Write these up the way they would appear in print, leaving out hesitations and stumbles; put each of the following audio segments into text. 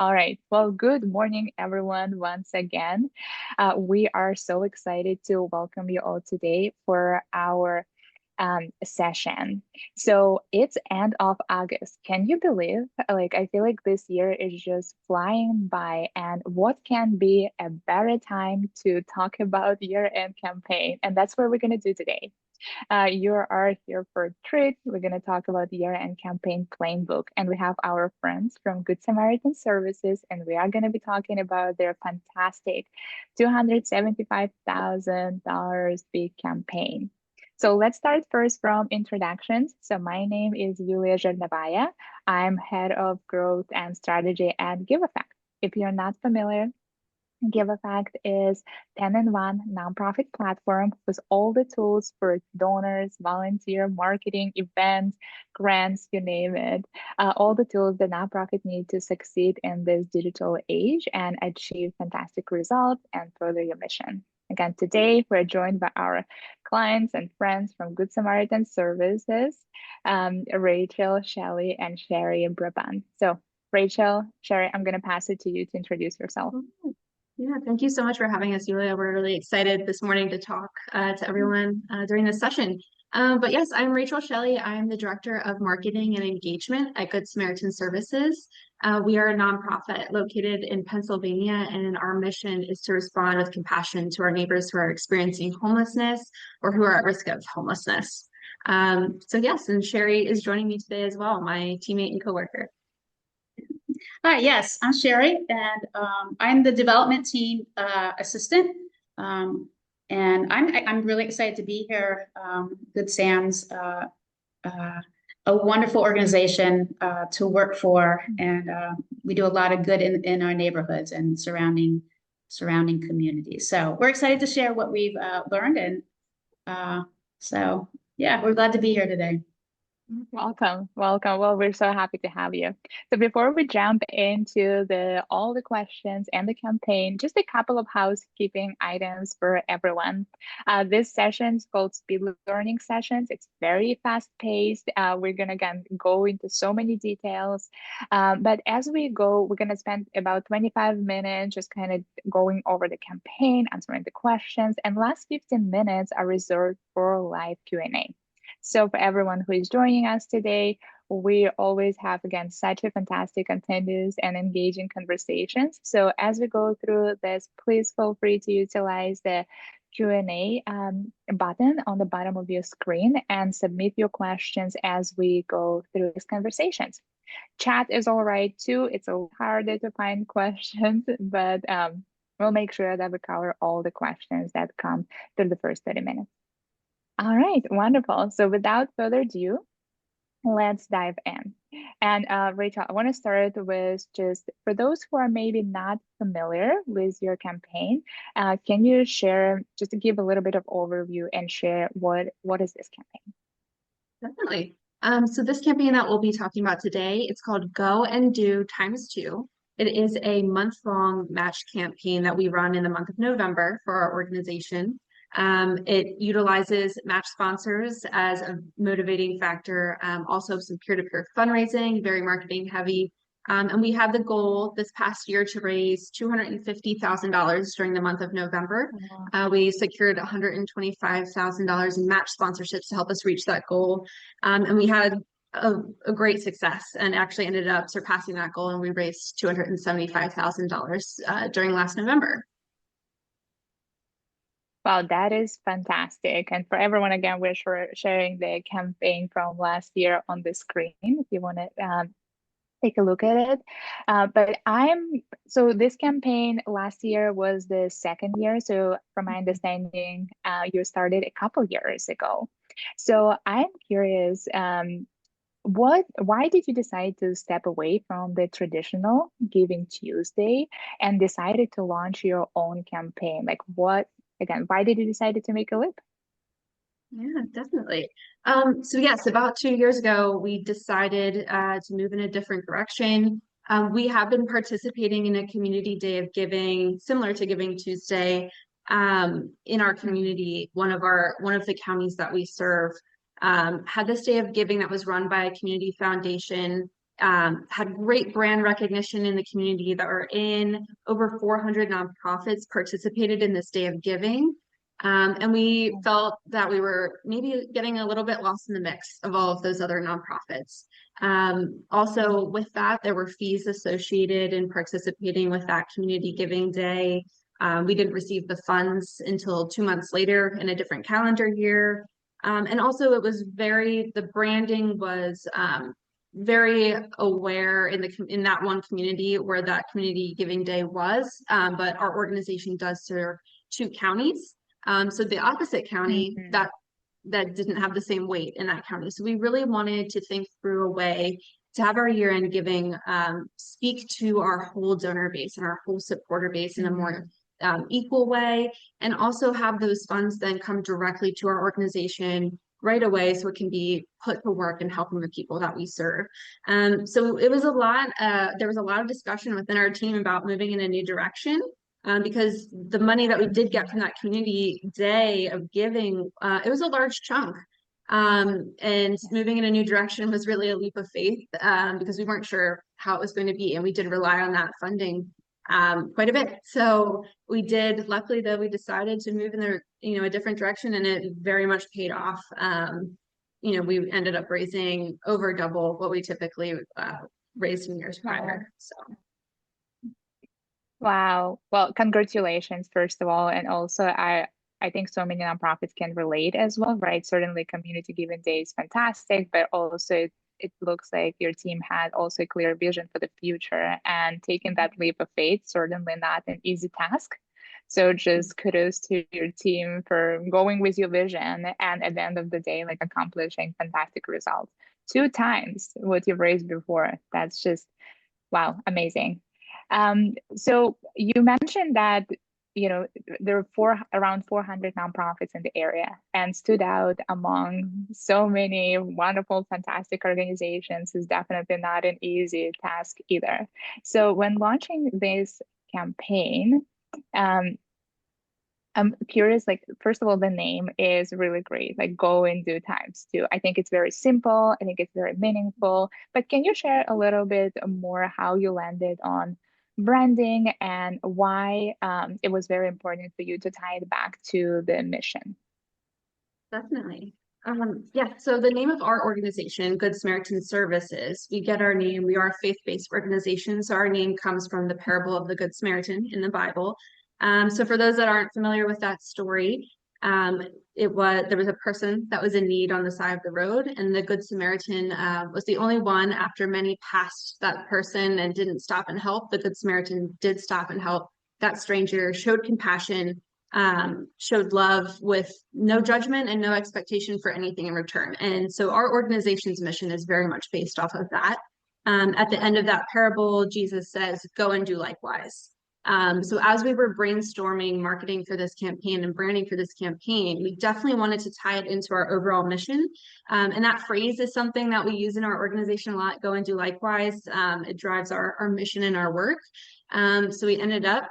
All right. Well, good morning, everyone, once again. We are so excited to welcome you all today for our session. So it's end of August. Can you believe? Like, I feel like this year is just flying by, and what can be a better time to talk about year-end campaign? And that's what we're going to do today. You are here for a treat. We're going to talk about the year-end campaign Playbook, and we have our friends from Good Samaritan Services, and we are going to be talking about their fantastic $275,000 big campaign. So let's start first from introductions. So my name is Yulia Zhernovaya. I'm head of growth and strategy at Giveffect. If you're not familiar, Giveffect is 10-in-1 nonprofit platform with all the tools for donors, volunteer, marketing, events, grants, you name it. All the tools the nonprofit need to succeed in this digital age and achieve fantastic results and further your mission. Again, today we're joined by our clients and friends from Good Samaritan Services, Rachel, Shelley, and Shari in Brabant. So Rachel, Shari, I'm going to pass it to you to introduce yourself. Yeah, thank you so much for having us, Yulia. We're really excited this morning to talk to everyone during this session. But yes, I'm Rachel Shelley. I'm the Director of Marketing and Engagement at Good Samaritan Services. We are a nonprofit located in Pennsylvania, and our mission is to respond with compassion to our neighbors who are experiencing homelessness or who are at risk of homelessness. So yes, and Shari is joining me today as well, my teammate and coworker. Hi, yes, I'm Shari, and I'm the development team assistant. And I'm really excited to be here. Good Sam's a wonderful organization to work for, and we do a lot of good in our neighborhoods and surrounding communities. So we're excited to share what we've learned, and so yeah, we're glad to be here today. Welcome, welcome. Well, we're so happy to have you. So before we jump into all the questions and the campaign, just a couple of housekeeping items for everyone. This session is called Speed Learning Sessions. It's very fast paced. We're gonna again go into so many details, but as we go, we're gonna spend about 25 minutes just kind of going over the campaign, answering the questions, and last 15 minutes are reserved for live Q&A. So for everyone who is joining us today, we always have, again, such a fantastic, continuous, and engaging conversations. So as we go through this, please feel free to utilize the Q&A button on the bottom of your screen and submit your questions as we go through these conversations. Chat is all right too. It's a little harder to find questions, but we'll make sure that we cover all the questions that come through the first 30 minutes. All right, wonderful. So without further ado, let's dive in. And Rachel, I want to start with just for those who are maybe not familiar with your campaign, can you share, just to give a little bit of overview and share what is this campaign? Definitely. So this campaign that we'll be talking about today, it's called Go and Do ×2. It is a month-long match campaign that we run in the month of November for our organization. It utilizes match sponsors as a motivating factor, also some peer-to-peer fundraising, very marketing heavy. And we had the goal this past year to raise $250,000 during the month of November. We secured $125,000 in match sponsorships to help us reach that goal. And we had a great success and actually ended up surpassing that goal, and we raised $275,000 during last November. Wow, that is fantastic. And for everyone, again, we're sharing the campaign from last year on the screen if you want to take a look at it. So this campaign last year was the second year. So from my understanding, you started a couple years ago. So I'm curious, why did you decide to step away from the traditional Giving Tuesday and decided to launch your own campaign? Like why did you decide to make a leap? Yeah, definitely. So yes, about 2 years ago, we decided to move in a different direction. We have been participating in a community day of giving, similar to Giving Tuesday, in our community. One of the counties that we serve had this day of giving that was run by a community foundation, had great brand recognition in the community that were in. Over 400 nonprofits participated in this day of giving. And we felt that we were maybe getting a little bit lost in the mix of all of those other nonprofits. Also with that, there were fees associated in participating with that community giving day. We didn't receive the funds until 2 months later in a different calendar year. And also it was the branding was very aware in that one community where that community giving day was, but our organization does serve 2 counties. So the opposite county that didn't have the same weight in that county. So we really wanted to think through a way to have our year-end giving speak to our whole donor base and our whole supporter base in a more equal way, and also have those funds then come directly to our organization right away so it can be put to work and helping the people that we serve. So it was a lot, there was a lot of discussion within our team about moving in a new direction. Because the money that we did get from that community day of giving, it was a large chunk. And moving in a new direction was really a leap of faith because we weren't sure how it was going to be. And we did rely on that funding quite a bit. So we did, luckily though, we decided to move in a different direction, and it very much paid off. We ended up raising over double what we typically raised in years prior. So. Wow. Well, congratulations, first of all. And also, I think so many nonprofits can relate as well, right? Certainly Community Giving Day is fantastic, but also it looks like your team had also a clear vision for the future, and taking that leap of faith, certainly not an easy task. So just kudos to your team for going with your vision, and at the end of the day, like accomplishing fantastic results 2 times what you've raised before. That's just, wow, amazing. So you mentioned that, there are around 400 nonprofits in the area, and stood out among so many wonderful, fantastic organizations is definitely not an easy task either. So when launching this campaign, I'm curious, like, first of all, the name is really great, like Go and Do ×2. I think it's very simple. I think it's very meaningful. But can you share a little bit more how you landed on branding and why it was very important for you to tie it back to the mission? Definitely. Yeah, so the name of our organization, Good Samaritan Services, we get our name, we are a faith-based organization, so our name comes from the parable of the Good Samaritan in the Bible. So for those that aren't familiar with that story, there was a person that was in need on the side of the road, and the Good Samaritan was the only one. After many passed that person and didn't stop and help, the Good Samaritan did stop and help that stranger, showed compassion, showed love with no judgment and no expectation for anything in return. And so our organization's mission is very much based off of that. At the end of that parable, Jesus says, "Go and do likewise." So as we were brainstorming marketing for this campaign and branding for this campaign, we definitely wanted to tie it into our overall mission. And that phrase is something that we use in our organization a lot, "Go and do likewise." It drives our mission and our work. So we ended up,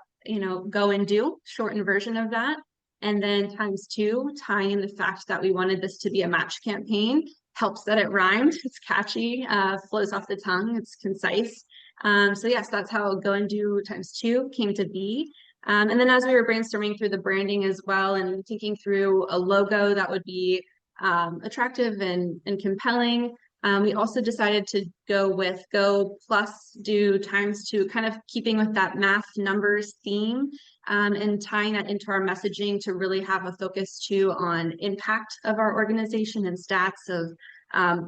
Go and Do, shortened version of that. And then ×2, tying in the fact that we wanted this to be a match campaign, helps that it rhymed. It's catchy, flows off the tongue, it's concise. So yes, that's how Go and Do ×2 came to be. And then as we were brainstorming through the branding as well, and thinking through a logo that would be attractive and compelling, we also decided to go with Go plus Do ×2, kind of keeping with that math numbers theme, and tying that into our messaging to really have a focus too on impact of our organization and stats of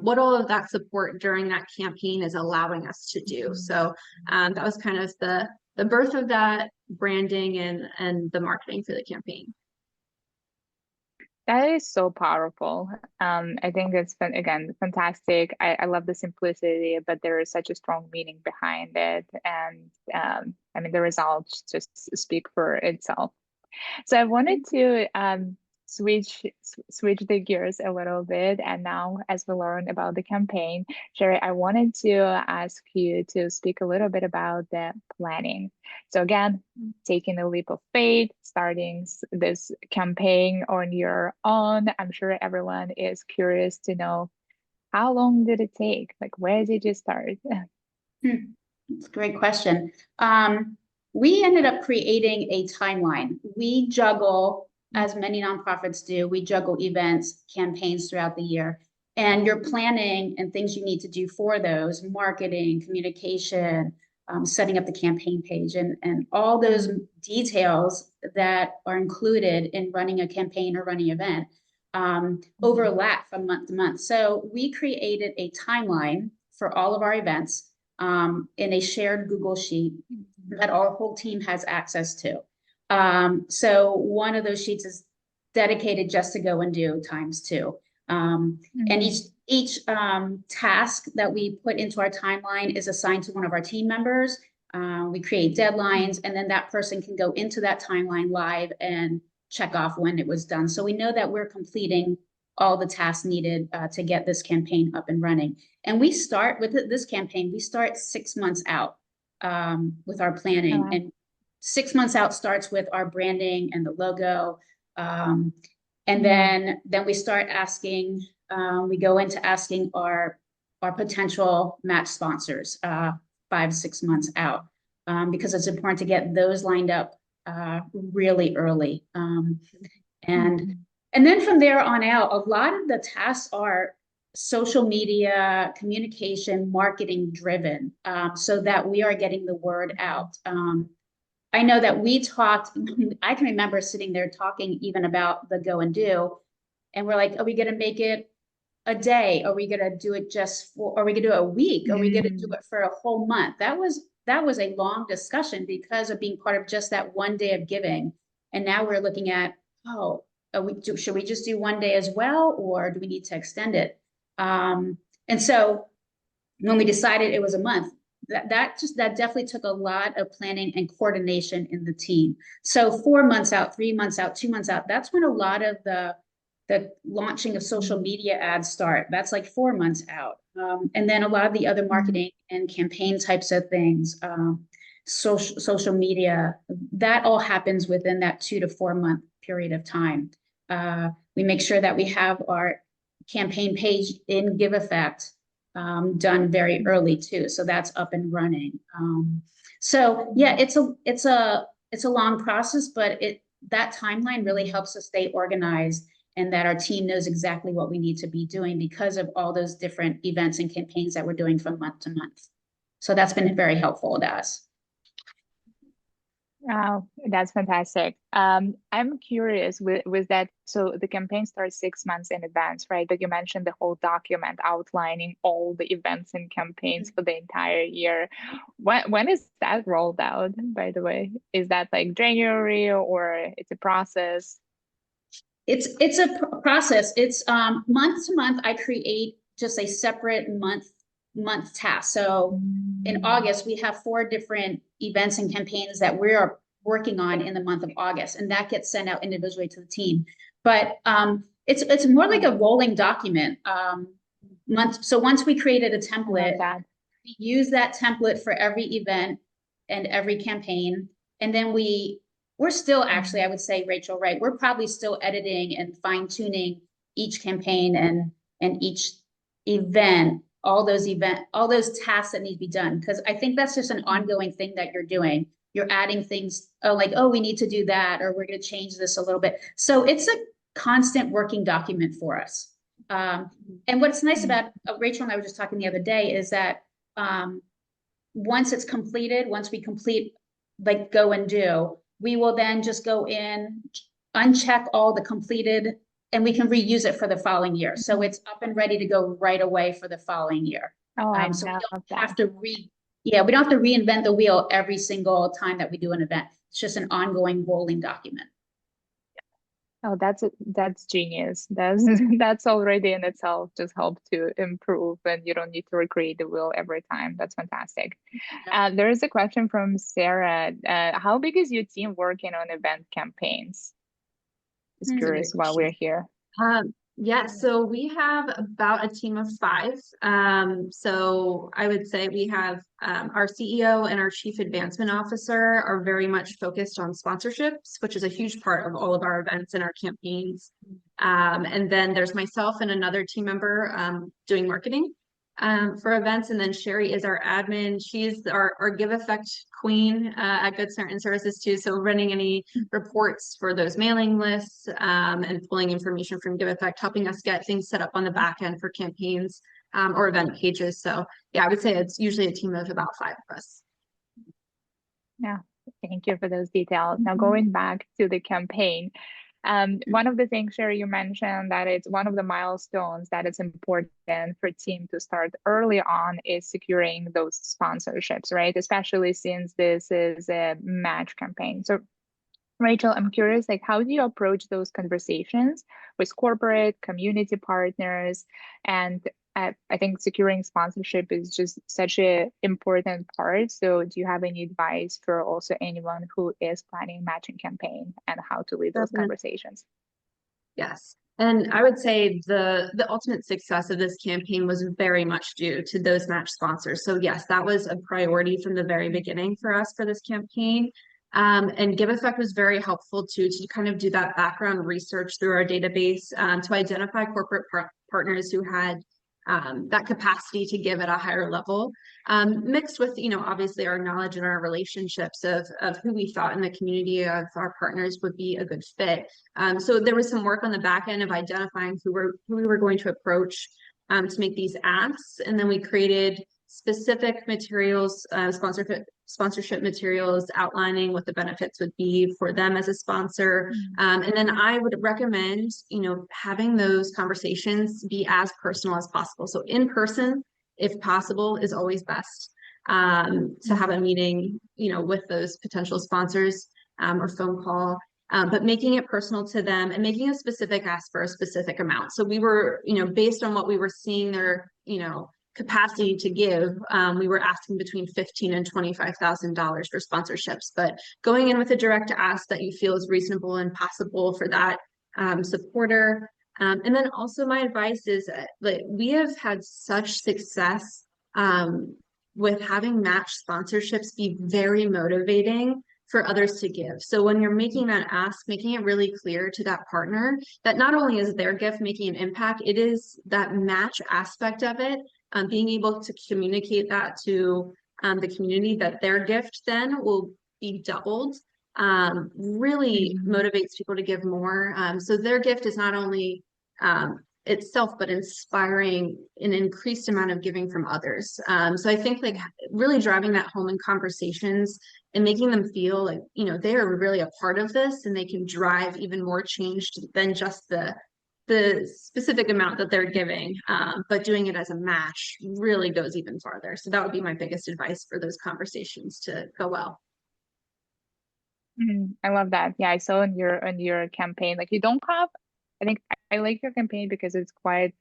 what all of that support during that campaign is allowing us to do. So that was kind of the birth of that branding and the marketing for the campaign. That is so powerful. I think it's been, again, fantastic. I love the simplicity, but there is such a strong meaning behind it. And I mean, the results just speak for itself. So I wanted to switch the gears a little bit. And now, as we learn about the campaign, Shari, I wanted to ask you to speak a little bit about the planning. So again, taking a leap of faith, starting this campaign on your own. I'm sure everyone is curious to know how long did it take? Like, where did you start? That's a great question. We ended up creating a timeline. We juggle, as many nonprofits do, we juggle events, campaigns throughout the year. And your planning and things you need to do for those, marketing, communication, setting up the campaign page, and all those details that are included in running a campaign or running an event overlap from month to month. So we created a timeline for all of our events in a shared Google Sheet that our whole team has access to. So one of those sheets is dedicated just to go and do ×2. And each task that we put into our timeline is assigned to one of our team members. We create deadlines, and then that person can go into that timeline live and check off when it was done. So we know that we're completing all the tasks needed to get this campaign up and running. And we start with this campaign, we start 6 months out with our planning. And 6 months out starts with our branding and the logo. And then we start asking, we go into asking our potential match sponsors 5-6 months out, because it's important to get those lined up really early. And then from there on out, a lot of the tasks are social media, communication, marketing driven, so that we are getting the word out. I know that we talked, I can remember sitting there talking even about the go and do, and we're like, are we going to make it a day? Are we going to do it are we going to do it a week? Are we going to do it for a whole month? That was a long discussion because of being part of just that one day of giving. And now we're looking at, should we just do one day as well, or do we need to extend it? And so when we decided it was a month, that definitely took a lot of planning and coordination in the team. So 4 months out, 3 months out, 2 months out, that's when a lot of the launching of social media ads start. That's like 4 months out. And then a lot of the other marketing and campaign types of things, social media, that all happens within that 2 to 4 month period of time. We make sure that we have our campaign page in Giveffect done very early too, so that's up and running. So yeah, it's a long process, but that timeline really helps us stay organized, and that our team knows exactly what we need to be doing because of all those different events and campaigns that we're doing from month to month. So that's been very helpful to us. Wow, that's fantastic. I'm curious with that. So the campaign starts 6 months in advance, right? But you mentioned the whole document outlining all the events and campaigns for the entire year. When is that rolled out, by the way? Is that like January, or it's a process? It's a process. It's month to month. I create just a separate month task. So in August, we have 4 different events and campaigns that we are working on in the month of August, and that gets sent out individually to the team. But it's more like a rolling document. So once we created a template, we use that template for every event and every campaign, and then we're still actually, I would say, Rachel, right? We're probably still editing and fine tuning each campaign and each event. All those tasks that need to be done, because I think that's just an ongoing thing that you're doing. You're adding things, we need to do that, or we're going to change this a little bit. So it's a constant working document for us. And what's nice about Rachel and I were just talking the other day is that once it's completed, once we complete like go and do, we will then just go in, uncheck all the completed, and we can reuse it for the following year. So it's up and ready to go right away for the following year. So we don't have to we don't have to reinvent the wheel every single time that we do an event. It's just an ongoing rolling document. Oh, that's genius. That's already in itself just help to improve, and you don't need to recreate the wheel every time. That's fantastic. There is a question from Sarah. How big is your team working on event campaigns? Just curious while we're here. Yes, so we have about a team of 5. So I would say we have our CEO and our Chief Advancement Officer are very much focused on sponsorships, which is a huge part of all of our events and our campaigns. And then there's myself and another team member doing marketing for events. And then Shari is our admin. She's our Giveffect queen at Good Samaritan Services too. So running any reports for those mailing lists and pulling information from Giveffect, helping us get things set up on the back end for campaigns or event pages. So yeah, I would say it's usually a team of about 5 of us. Yeah, thank you for those details. Now going back to the campaign, one of the things, Shari, you mentioned that it's one of the milestones that it's important for team to start early on is securing those sponsorships, right? Especially since this is a match campaign. So Rachel, I'm curious, like, how do you approach those conversations with corporate, community partners? And I think securing sponsorship is just such an important part. So do you have any advice for also anyone who is planning a matching campaign and how to lead those conversations? Yes. And I would say the ultimate success of this campaign was very much due to those match sponsors. So yes, that was a priority from the very beginning for us for this campaign. And Giveffect was very helpful to kind of do that background research through our database to identify corporate partners who had that capacity to give at a higher level, mixed with, obviously our knowledge and our relationships of who we thought in the community of our partners would be a good fit. So there was some work on the back end of identifying who we were going to approach to make these asks. And then we created specific materials, sponsorship materials outlining what the benefits would be for them as a sponsor. And then I would recommend, having those conversations be as personal as possible. So in person, if possible, is always best to have a meeting, with those potential sponsors or phone call. But making it personal to them and making a specific ask for a specific amount. So we were, based on what we were seeing their, capacity to give, we were asking between $15,000 and $25,000 for sponsorships, but going in with a direct ask that you feel is reasonable and possible for that supporter. And then also my advice is that we have had such success with having match sponsorships be very motivating for others to give. So when you're making that ask, making it really clear to that partner that not only is their gift making an impact, it is that match aspect of it, being able to communicate that to the community that their gift then will be doubled, really motivates people to give more. So their gift is not only itself, but inspiring an increased amount of giving from others. So I think really driving that home in conversations and making them feel like, they are really a part of this and they can drive even more change than just the specific amount that they're giving, but doing it as a match really goes even farther. So that would be my biggest advice for those conversations to go well. I love that. Yeah, I saw in your campaign, like you don't have, I think I like your campaign because it's quite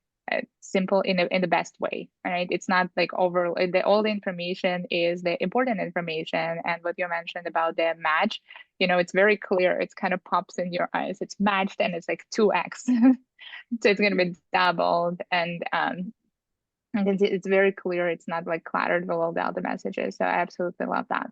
simple in the best way, right? It's not like all the information is the important information, and what you mentioned about the match, it's very clear. It's kind of pops in your eyes. It's matched and it's like 2x, so it's gonna be doubled, and it's very clear. It's not like cluttered with all the other messages. So I absolutely love that.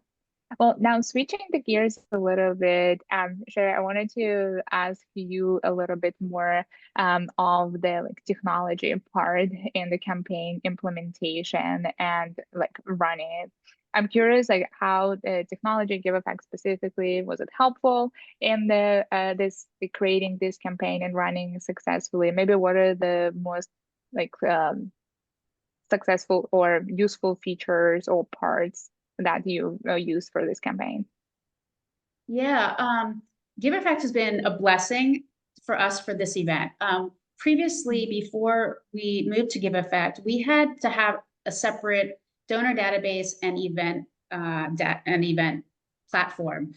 Well, now switching the gears a little bit, Shari, I wanted to ask you a little bit more of the technology part in the campaign implementation and running it. I'm curious, how the technology Giveffect specifically, was it helpful in the creating this campaign and running successfully? Maybe what are the most successful or useful features or parts that you use for this campaign? Yeah, Giveffect has been a blessing for us for this event. Previously, before we moved to Giveffect, we had to have a separate donor database and event platform.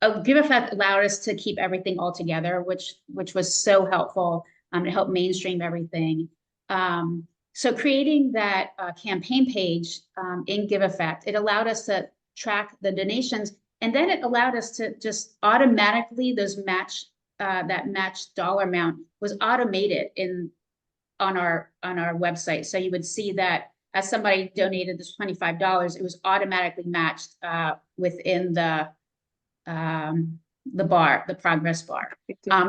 Giveffect allowed us to keep everything all together, which was so helpful to help mainstream everything. So creating that campaign page in Giveffect, it allowed us to track the donations, and then it allowed us to just automatically, those match that matched dollar amount was automated on our website. So you would see that as somebody donated this $25, it was automatically matched within the bar, the progress bar.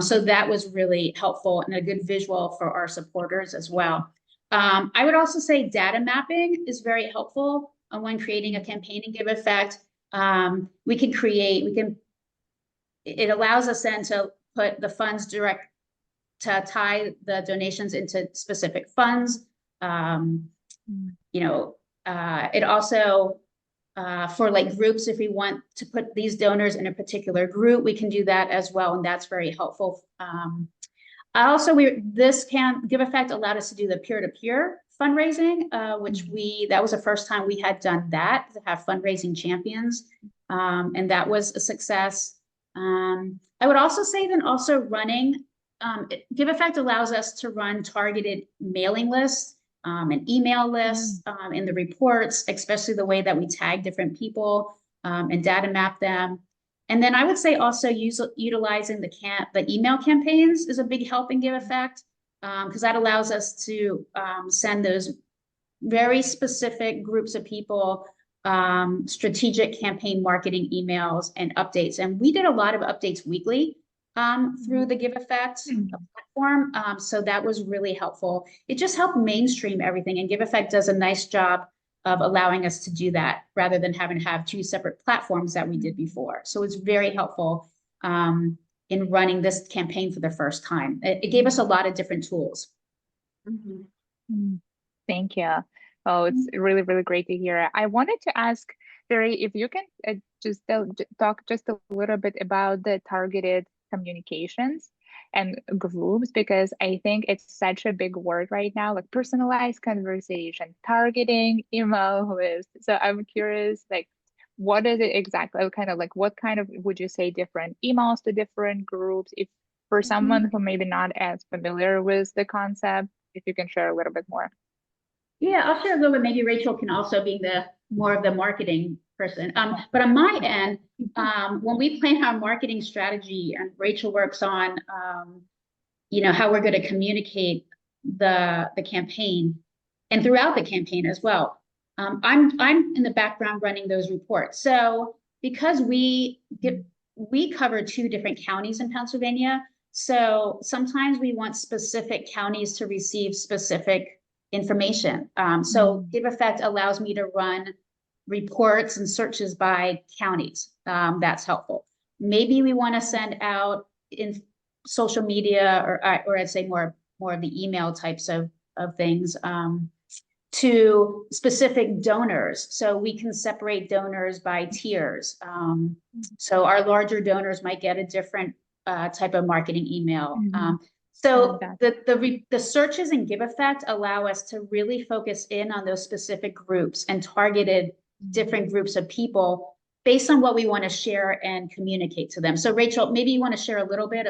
So that was really helpful and a good visual for our supporters as well. I would also say data mapping is very helpful when creating a campaign in Giveffect. It allows us then to put the funds to tie the donations into specific funds. It also, for like groups, if we want to put these donors in a particular group, we can do that as well, and that's very helpful. Giveffect allowed us to do the peer-to-peer fundraising, that was the first time we had done that, to have fundraising champions, and that was a success. I would also say then also running, Giveffect allows us to run targeted mailing lists and email lists in the reports, especially the way that we tag different people and data map them. And then I would say also utilizing the email campaigns is a big help in Giveffect, because that allows us to send those very specific groups of people strategic campaign marketing emails and updates. And we did a lot of updates weekly through the Giveffect platform. So that was really helpful. It just helped mainstream everything, and Giveffect does a nice job of allowing us to do that rather than having to have two separate platforms that we did before. So it's very helpful in running this campaign for the first time. It gave us a lot of different tools. Thank you. Oh, it's really, really great to hear. I wanted to ask, Shari, if you can just talk just a little bit about the targeted communications and groups, because I think it's such a big word right now, like personalized conversation, targeting, email list. So I'm curious, like, what is it exactly? Kind of like, what kind of, would you say, different emails to different groups? If for someone who maybe not as familiar with the concept, if you can share a little bit more. Yeah, I'll share a little bit. Maybe Rachel can also be more of the marketing person. But on my end, when we plan our marketing strategy, and Rachel works on, how we're going to communicate the campaign, and throughout the campaign as well. I'm in the background running those reports. So because we cover 2 different counties in Pennsylvania, so sometimes we want specific counties to receive specific information. So Giveffect allows me to run reports and searches by counties. That's helpful. Maybe we want to send out in social media, or I'd say more of the email types of things, to specific donors. So we can separate donors by tiers. So our larger donors might get a different type of marketing email. So the searches in Giveffect allow us to really focus in on those specific groups and targeted different groups of people based on what we want to share and communicate to them. So Rachel, maybe you want to share a little bit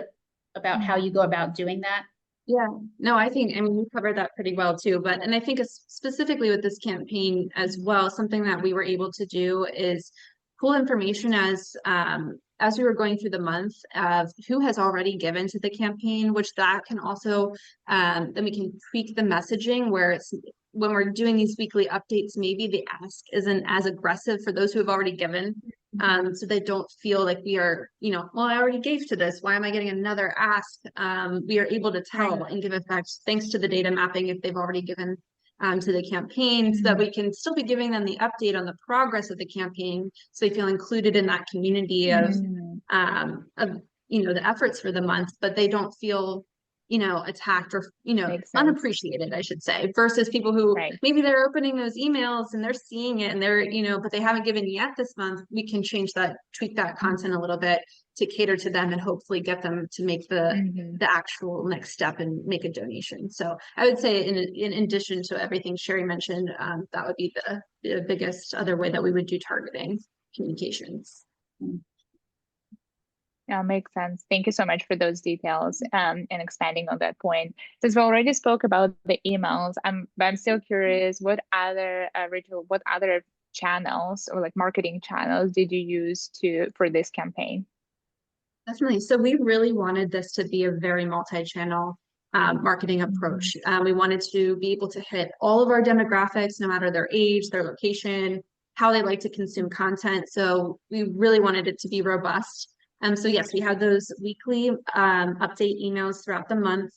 about how you go about doing that? Yeah, no, I mean, you covered that pretty well too, and I think specifically with this campaign as well, something that we were able to do is pull information as we were going through the month of who has already given to the campaign, which that can also, then we can tweak the messaging where it's, when we're doing these weekly updates, maybe the ask isn't as aggressive for those who have already given. So they don't feel like we are, well, I already gave to this, why am I getting another ask? We are able to tell and give effect, thanks to the data mapping, if they've already given to the campaign, so that we can still be giving them the update on the progress of the campaign, so they feel included in that community of the efforts for the month, but they don't feel attacked or unappreciated, I should say, versus people who maybe they're opening those emails and they're seeing it and they're but they haven't given yet this month. We can tweak that content a little bit to cater to them and hopefully get them to make the actual next step and make a donation. So I would say in addition to everything Shari mentioned, that would be the biggest other way that we would do targeting communications. Yeah, makes sense. Thank you so much for those details and expanding on that point. Since we already spoke about the emails, I'm still curious, what other Rachel, what other channels or like marketing channels did you use for this campaign? Definitely. So we really wanted this to be a very multi-channel marketing approach. We wanted to be able to hit all of our demographics, no matter their age, their location, how they like to consume content. So we really wanted it to be robust. So yes, we had those weekly update emails throughout the month.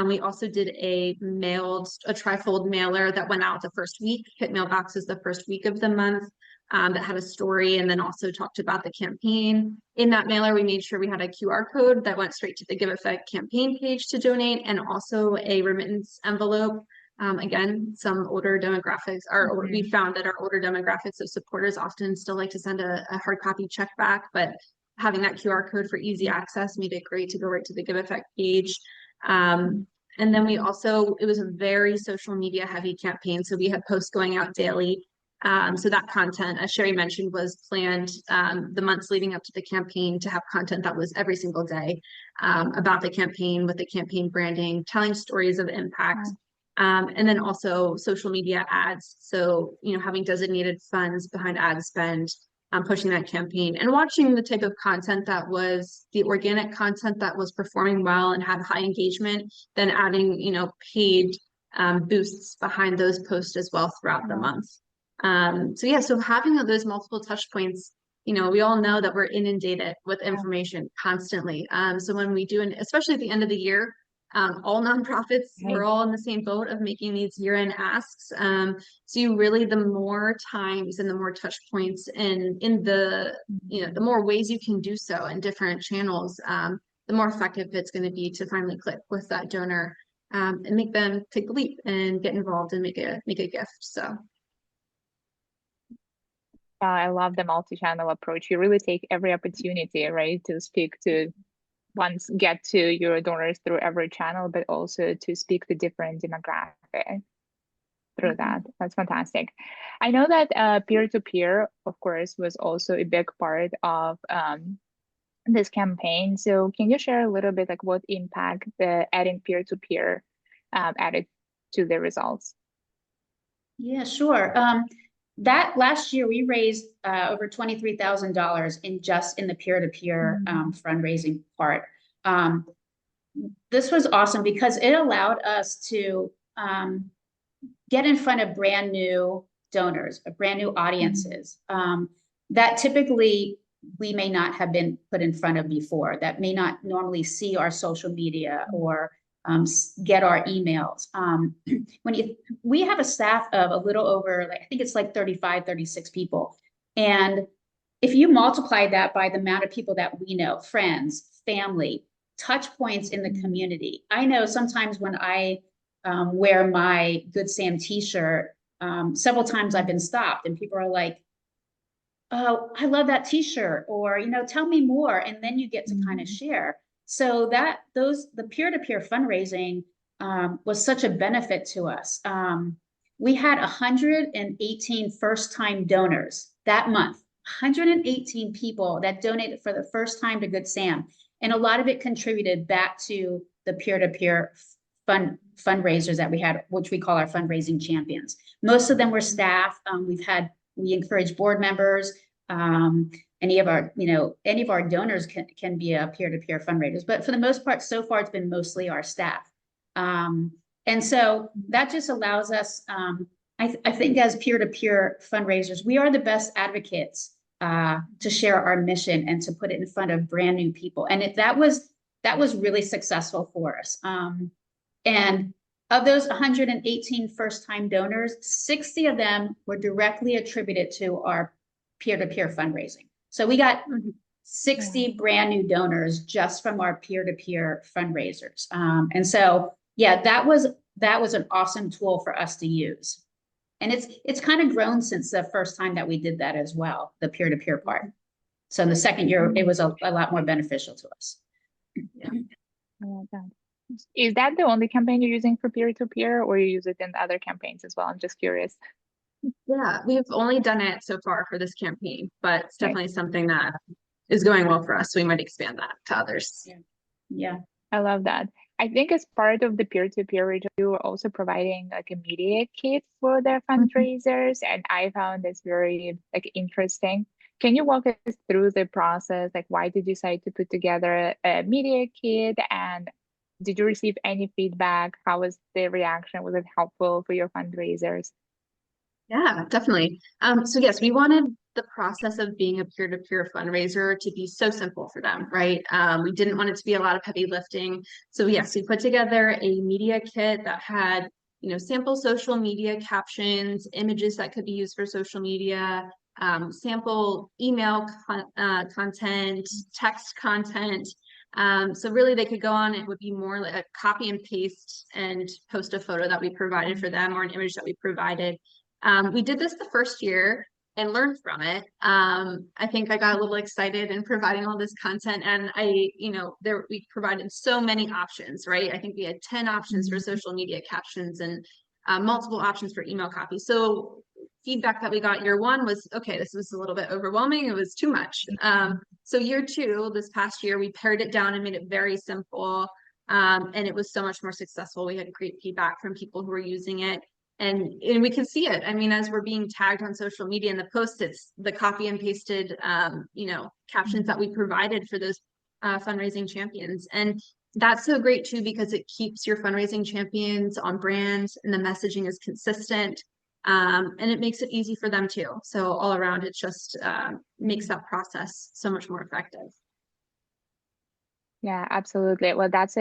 We also did a trifold mailer that went out the first week, hit mailboxes the first week of the month. That had a story and then also talked about the campaign. In that mailer, we made sure we had a QR code that went straight to the Giveffect campaign page to donate, and also a remittance envelope. Again, some older demographics we found that our older demographics of supporters often still like to send a hard copy check back, but having that QR code for easy access made it great to go right to the Giveffect page. And then it was a very social media heavy campaign. So we had posts going out daily. So that content, as Shari mentioned, was planned the months leading up to the campaign to have content that was every single day about the campaign, with the campaign branding, telling stories of impact, and then also social media ads. So, having designated funds behind ad spend, pushing that campaign, and watching the type of content that was the organic content that was performing well and had high engagement, then adding, paid boosts behind those posts as well throughout the month. So having those multiple touch points, we all know that we're inundated with information constantly. So when we do, especially at the end of the year, all nonprofits, we're all in the same boat of making these year-end asks. So the more times and the more touch points and the more ways you can do so in different channels, the more effective it's going to be to finally click with that donor and make them take the leap and get involved and make a gift. So. I love the multi-channel approach. You really take every opportunity, right, to get to your donors through every channel, but also to speak to different demographics through that. That's fantastic. I know that peer-to-peer, of course, was also a big part of this campaign. So can you share a little bit like what impact the adding peer-to-peer added to the results? Yeah, sure. That last year we raised over $23,000 in the peer-to-peer fundraising part. This was awesome because it allowed us to get in front of brand new donors, brand new audiences that typically we may not have been put in front of before, that may not normally see our social media or get our emails. We have a staff of a little over, I think it's like 35, 36 people. And if you multiply that by the amount of people that we know, friends, family, touch points in the community. I know sometimes when I wear my Good Sam t-shirt, several times I've been stopped and people are like, oh, I love that t-shirt, or, tell me more. And then you get to kind of share. So the peer-to-peer fundraising was such a benefit to us. We had 118 first-time donors that month, 118 people that donated for the first time to Good Sam. And a lot of it contributed back to the peer-to-peer fundraisers that we had, which we call our fundraising champions. Most of them were staff. We encourage board members. Any of our donors can be a peer-to-peer fundraisers, but for the most part, so far, it's been mostly our staff. And so that just allows us, I think as peer-to-peer fundraisers, we are the best advocates to share our mission and to put it in front of brand new people. And that was really successful for us. And of those 118 first-time donors, 60 of them were directly attributed to our peer-to-peer fundraising. So we got 60 brand new donors just from our peer-to-peer fundraisers. And so, yeah, that was an awesome tool for us to use. And it's kind of grown since the first time that we did that as well, the peer-to-peer part. So in the second year, it was a lot more beneficial to us. Yeah. I like that. Is that the only campaign you're using for peer-to-peer, or you use it in other campaigns as well? I'm just curious. Yeah, we've only done it so far for this campaign, but it's definitely something that is going well for us. So we might expand that to others. Yeah. I love that. I think as part of the peer-to-peer region, you were also providing like a media kit for their fundraisers, and I found this very interesting. can you walk us through the process? Like, why did you decide to put together a media kit, and did you receive any feedback? How was the reaction? Was it helpful for your fundraisers? Yeah, definitely. So yes, we wanted the process of being a peer-to-peer fundraiser to be so simple for them, right? We didn't want it to be a lot of heavy lifting. So yes, we put together a media kit that had, sample social media captions, images that could be used for social media, sample email content, text content. So really they could go on, it would be more like a copy and paste and post a photo that we provided for them or an image that we provided. We did this the first year and learned from it. I think I got a little excited in providing all this content, and we provided so many options, right? I think we had 10 options for social media captions and multiple options for email copy. So feedback that we got year one was, okay, this was a little bit overwhelming. It was too much. So year two, this past year, we pared it down and made it very simple. And it was so much more successful. We had great feedback from people who were using it. And we can see it. I mean, as we're being tagged on social media in the posts, it's the copy and pasted, captions that we provided for those fundraising champions. And that's so great too, because it keeps your fundraising champions on brand and the messaging is consistent. And it makes it easy for them too. So all around, it just makes that process so much more effective. Yeah, absolutely. Well, that's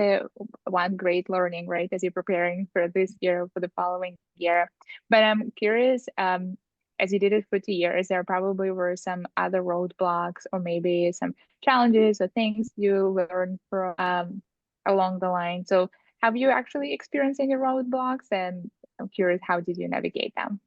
one great learning, right, as you're preparing for this year, for the following year. But I'm curious, as you did it for 2 years, there probably were some other roadblocks or maybe some challenges or things you learned from along the line. So have you actually experienced any roadblocks? And I'm curious, how did you navigate them?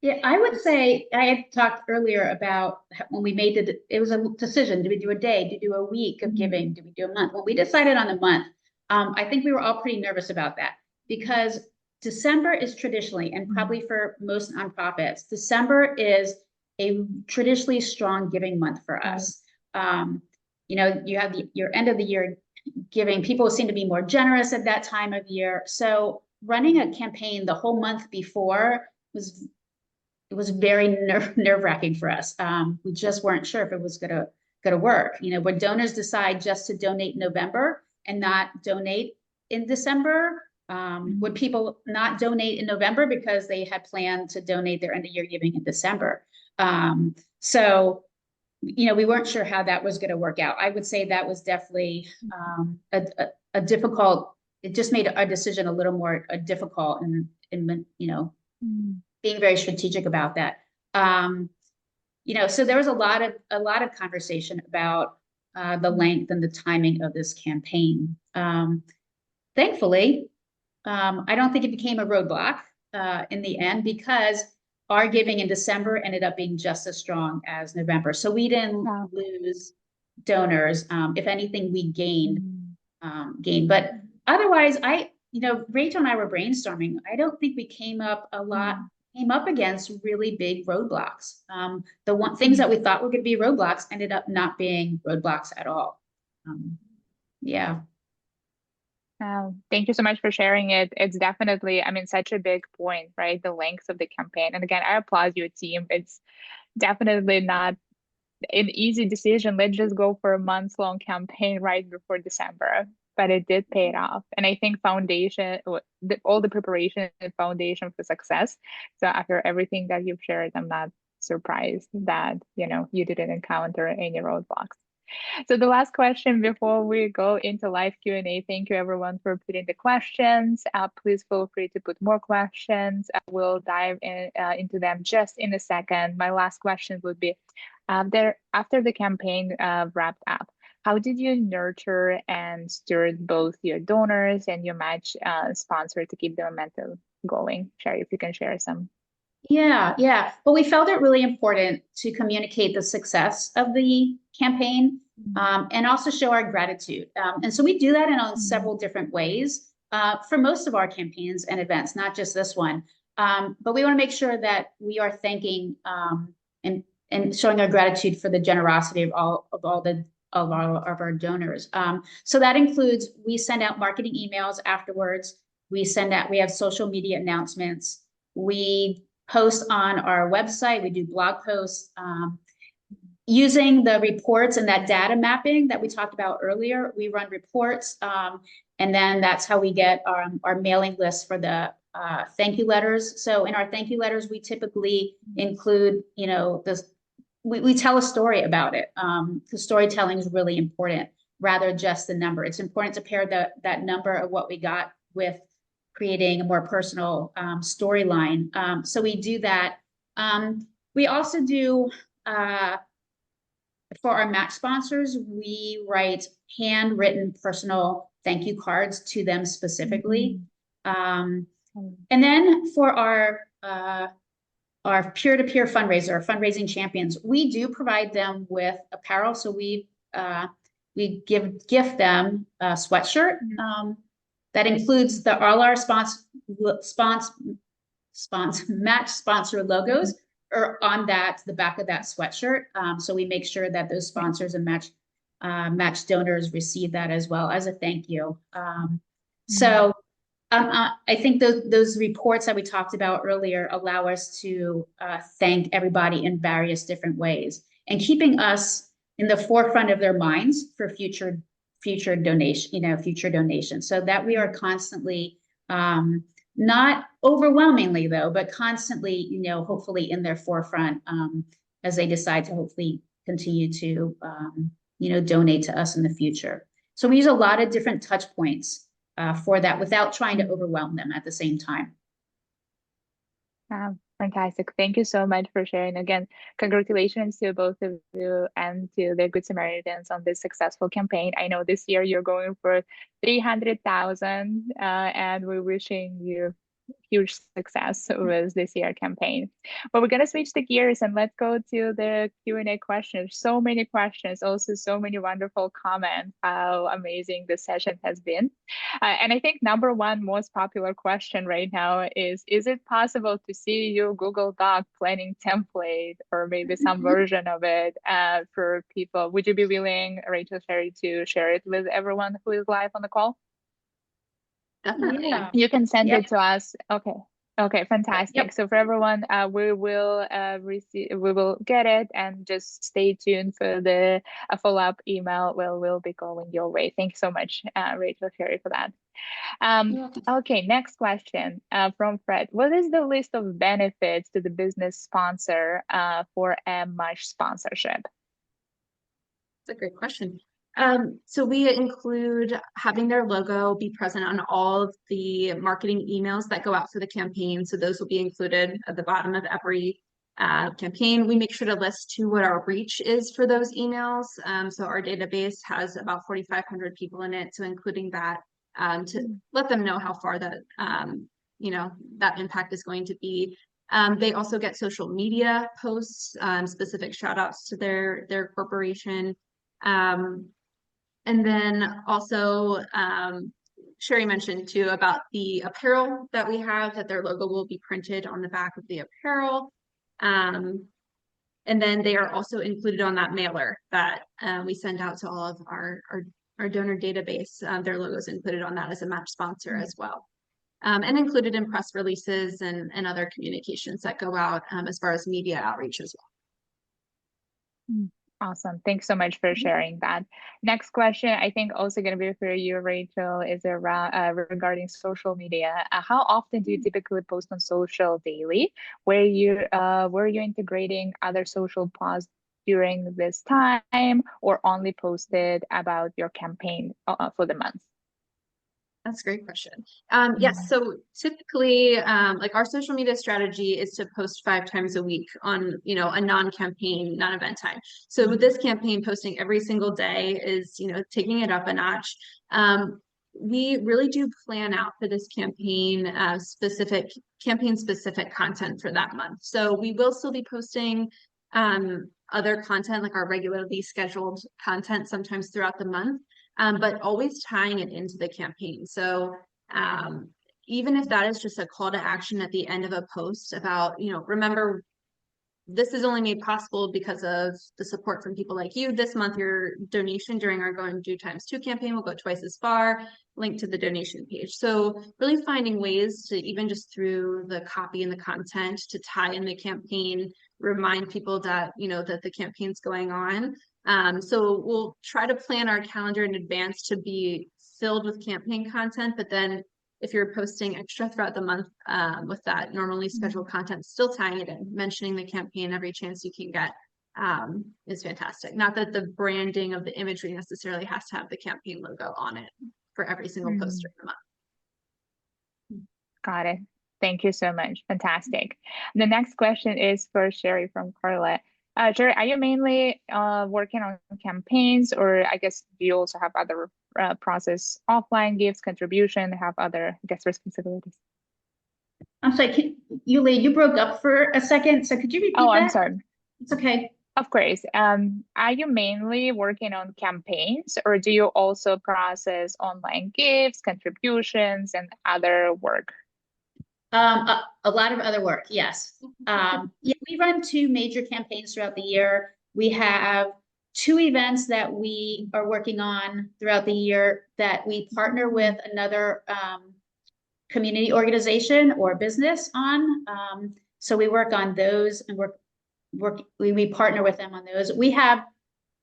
Yeah, I would say I had talked earlier about when we made it was a decision. Do we do a day? Do we do a week of giving? Do we do a month? When we decided on the month, I think we were all pretty nervous about that because December is traditionally, and probably for most nonprofits, December is a traditionally strong giving month for us. You have your end of the year giving. People seem to be more generous at that time of year. So running a campaign the whole month before it was very nerve-wracking for us. We just weren't sure if it was gonna work. When donors decide just to donate in November and not donate in December, would people not donate in November because they had planned to donate their end of year giving in December? So we weren't sure how that was going to work out. I would say that was definitely a difficult. It just made our decision a little more difficult, and being very strategic about that. So there was a lot of conversation about the length and the timing of this campaign. Thankfully, I don't think it became a roadblock in the end because our giving in December ended up being just as strong as November. So we didn't lose donors. If anything, we gained. But otherwise, Rachel and I were brainstorming. I don't think we came up against really big roadblocks. The things that we thought were going to be roadblocks ended up not being roadblocks at all. Yeah. Thank you so much for sharing it. It's definitely, such a big point, right? The length of the campaign. And again, I applaud your team. It's definitely not an easy decision. Let's just go for a month-long campaign right before December. But it did pay it off. And I think all the preparation and foundation for success. So after everything that you've shared, I'm not surprised that, you didn't encounter any roadblocks. So the last question before we go into live Q&A, thank you everyone for putting the questions. Please feel free to put more questions. We'll dive into them just in a second. My last question would be, after the campaign wrapped up, how did you nurture and stir both your donors and your match sponsor to keep the momentum going? Shari, if you can share some. Yeah. Well, we felt it really important to communicate the success of the campaign and also show our gratitude. And so we do that in several different ways for most of our campaigns and events, not just this one. But we want to make sure that we are thanking and showing our gratitude for the generosity of our donors. So that includes, we send out marketing emails afterwards. We have social media announcements. We post on our website. We do blog posts. Using the reports and that data mapping that we talked about earlier, we run reports, and then that's how we get our mailing list for the thank you letters. So in our thank you letters, we typically include, we tell a story about it. The storytelling is really important, rather just the number. It's important to pair that number of what we got with creating a more personal storyline. So we do that. We also do, for our match sponsors, we write handwritten personal thank you cards to them specifically. And then for our peer-to-peer fundraiser, our fundraising champions, we do provide them with apparel. So we gift them a sweatshirt that includes all our match sponsor logos or on the back of that sweatshirt. So we make sure that those sponsors and match donors receive that as well as a thank you. So I think those reports that we talked about earlier allow us to thank everybody in various different ways and keeping us in the forefront of their minds for future donations, so that we are constantly, not overwhelmingly though, but constantly, hopefully in their forefront as they decide to hopefully continue to, donate to us in the future. So we use a lot of different touch points for that without trying to overwhelm them at the same time. Fantastic. Thank you so much for sharing. Again, congratulations to both of you and to the Good Samaritans on this successful campaign. I know this year you're going for 300,000, and we're wishing you huge success with this year campaign. But we're going to switch the gears and let's go to the Q&A questions. So many questions, also so many wonderful comments, how amazing this session has been. And I think number one most popular question right now is it possible to see your Google Doc planning template or maybe some version of it for people? Would you be willing, Rachel, Shari, to share it with everyone who is live on the call? Definitely. Yeah. You can send it to us. Okay, fantastic. Yep. So for everyone, we will get it, and just stay tuned for the follow-up email. Will be going your way. Thanks so much, Rachel, Shari, for that. Okay, next question from Fred. What is the list of benefits to the business sponsor for a MUSH sponsorship? That's a great question. So we include having their logo be present on all of the marketing emails that go out for the campaign. So those will be included at the bottom of every campaign. We make sure to list too what our reach is for those emails. So our database has about 4,500 people in it. So including that to let them know how far that that impact is going to be. They also get social media posts, specific shout outs to their corporation. And then also, Shari mentioned too about the apparel that we have, that their logo will be printed on the back of the apparel. And then they are also included on that mailer that we send out to all of our donor database. Their logo is included on that as a match sponsor as well. And included in press releases and other communications that go out as far as media outreach as well. Awesome. Thanks so much for sharing that. Next question, I think also going to be for you, Rachel, is around regarding social media. How often do you typically post on social daily? Were you integrating other social posts during this time, or only posted about your campaign for the month? That's a great question. Yes, so typically, like our social media strategy is to post 5 times a week on, a non-campaign, non-event time. So with this campaign, posting every single day is, taking it up a notch. We really do plan out for this campaign campaign-specific content for that month. So we will still be posting other content, like our regularly scheduled content, sometimes throughout the month. But always tying it into the campaign. So even if that is just a call to action at the end of a post about, remember this is only made possible because of the support from people like you. This month, your donation during our Go and Do ×2 campaign will go twice as far, link to the donation page. So really finding ways to, even just through the copy and the content, to tie in the campaign, remind people that, you know, that the campaign's going on. So we'll try to plan our calendar in advance to be filled with campaign content, but then if you're posting extra throughout the month with that normally scheduled content, still tying it in, mentioning the campaign every chance you can get is fantastic. Not that the branding of the imagery necessarily has to have the campaign logo on it for every single post during the month. Got it. Thank you so much. Fantastic. The next question is for Shari from Carla. Shari, are you mainly working on campaigns, or I guess do you also have other process offline gifts, contribution, have other, I guess, responsibilities? I'm sorry, Yulia, you broke up for a second, so could you repeat that? Oh, I'm sorry. It's okay. Of course. Are you mainly working on campaigns, or do you also process online gifts, contributions, and other work? A lot of other work, yes. Yeah, we run 2 major campaigns throughout the year. We have 2 events that we are working on throughout the year that we partner with another community organization or business on. So we work on those, and we partner with them on those. We have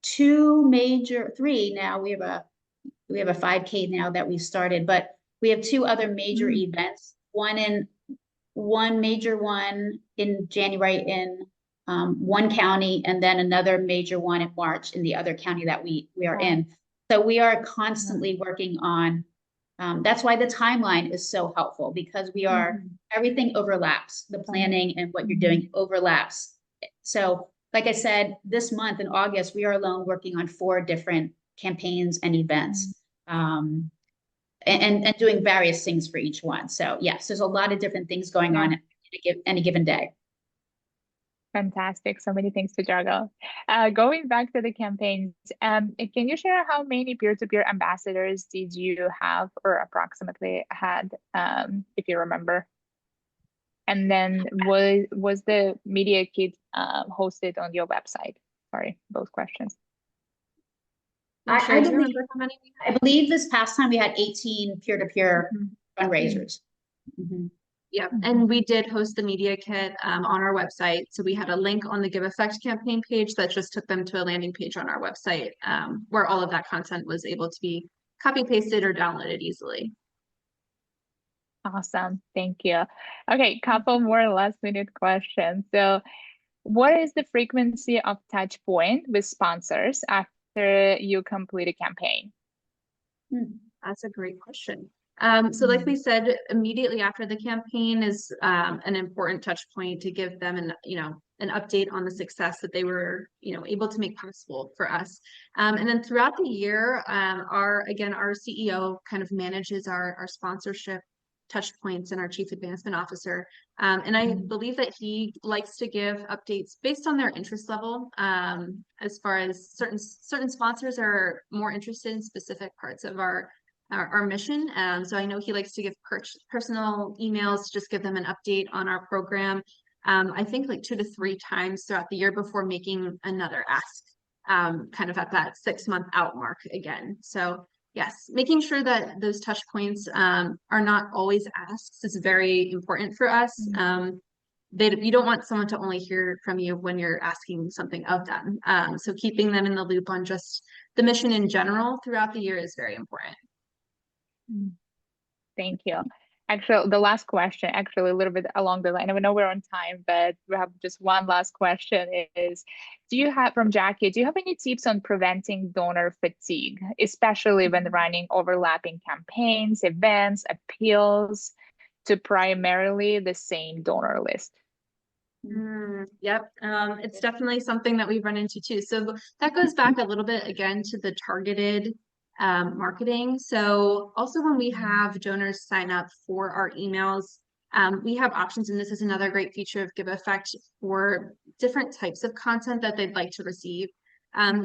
3 now. We have a 5K now that we started, but we have 2 other major events. One major one in January in one county, and then another major one in March in the other county that we are in. So we are constantly working on, that's why the timeline is so helpful, because we are, everything overlaps. The planning and what you're doing overlaps. So like I said, this month in August, we are alone working on 4 different campaigns and events. And doing various things for each one. So yes, there's a lot of different things going on any given day. Fantastic. So many things to juggle. Going back to the campaigns, can you share how many peer-to-peer ambassadors did you have, or approximately had, if you remember? And then was the media kit hosted on your website? Sorry, both questions. I believe this past time we had 18 peer-to-peer fundraisers. Yeah, and we did host the media kit on our website. So we had a link on the Giveffect campaign page that just took them to a landing page on our website where all of that content was able to be copy-pasted or downloaded easily. Awesome, thank you. Okay, couple more last-minute questions. So what is the frequency of touch point with sponsors after you complete a campaign? That's a great question. So like we said, immediately after the campaign is an important touch point to give them an update on the success that they were able to make possible for us. And then throughout the year, our CEO kind of manages our sponsorship touch points, and our chief advancement officer. And I believe that he likes to give updates based on their interest level. As far as certain sponsors are more interested in specific parts of our mission. So I know he likes to give personal emails, just give them an update on our program. I think like 2 to 3 times throughout the year before making another ask, kind of at that 6-month out mark again. So yes, making sure that those touch points are not always asks is very important for us. You don't want someone to only hear from you when you're asking something of them. So keeping them in the loop on just the mission in general throughout the year is very important. Thank you. Actually, the last question, actually a little bit along the line. I know we're on time, but we have just one last question is, from Jackie, do you have any tips on preventing donor fatigue, especially when running overlapping campaigns, events, appeals to primarily the same donor list? Yep. It's definitely something that we've run into too. So that goes back a little bit again to the targeted marketing. So also when we have donors sign up for our emails, we have options, and this is another great feature of Giveffect, for different types of content that they'd like to receive.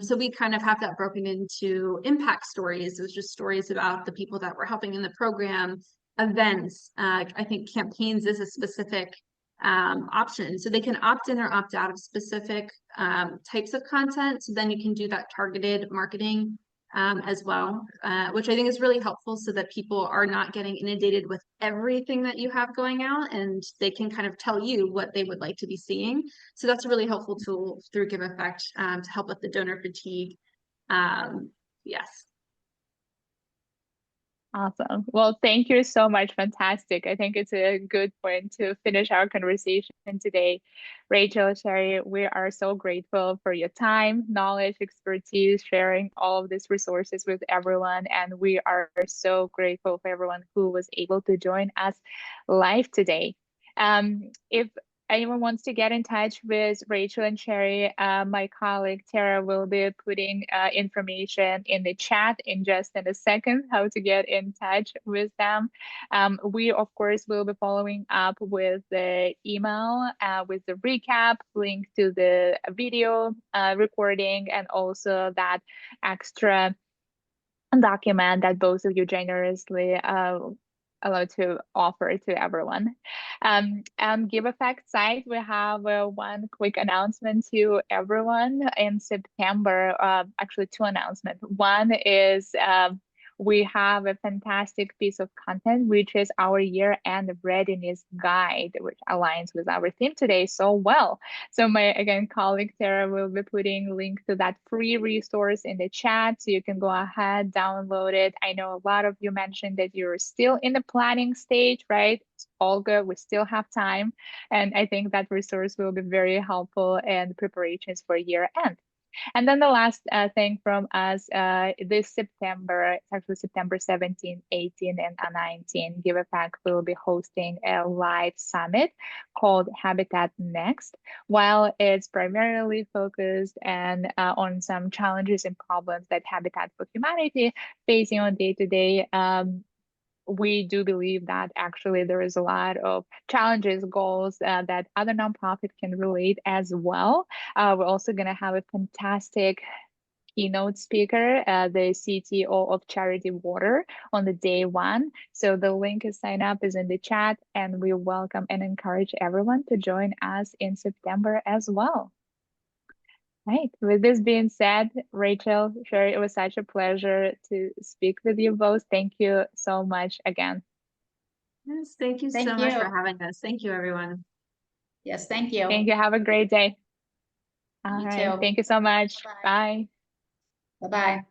So we kind of have that broken into impact stories. It was just stories about the people that we're helping in the program, events. I think campaigns is a specific option. So they can opt in or opt out of specific types of content. So then you can do that targeted marketing as well, which I think is really helpful so that people are not getting inundated with everything that you have going out, and they can kind of tell you what they would like to be seeing. So that's a really helpful tool through Giveffect to help with the donor fatigue. Yes. Awesome. Well, thank you so much. Fantastic. I think it's a good point to finish our conversation today. Rachel, Shari, we are so grateful for your time, knowledge, expertise, sharing all of these resources with everyone. And we are so grateful for everyone who was able to join us live today. If anyone wants to get in touch with Rachel and Shari, my colleague Tara will be putting information in the chat in just in a second, how to get in touch with them. We, of course, will be following up with the email with the recap, link to the video recording, and also that extra document that both of you generously allowed to offer to everyone. Giveffect site, we have one quick announcement to everyone in September. Actually, two announcements. One is we have a fantastic piece of content, which is our year-end readiness guide, which aligns with our theme today so well. So my, again, colleague Tara will be putting a link to that free resource in the chat, so you can go ahead, download it. I know a lot of you mentioned that you're still in the planning stage, right? It's all good, we still have time. And I think that resource will be very helpful in preparations for year end. And then the last thing from us, this September, it's actually September 17, 18, and 19, Giveffect will be hosting a live summit called Habitat Next. While it's primarily focused and on some challenges and problems that Habitat for Humanity facing on day-to-day, we do believe that actually there is a lot of challenges, goals that other nonprofits can relate as well. We're also going to have a fantastic keynote speaker, the CTO of Charity Water, on the day one. So the link to sign up is in the chat, and we welcome and encourage everyone to join us in September as well. Right. With this being said, Rachel, Shari, it was such a pleasure to speak with you both. Thank you so much again. Yes, thank you so much for having us. Thank you, everyone. Yes, thank you. Thank you. Have a great day. All You right. too. Thank you so much. Bye. Bye-bye.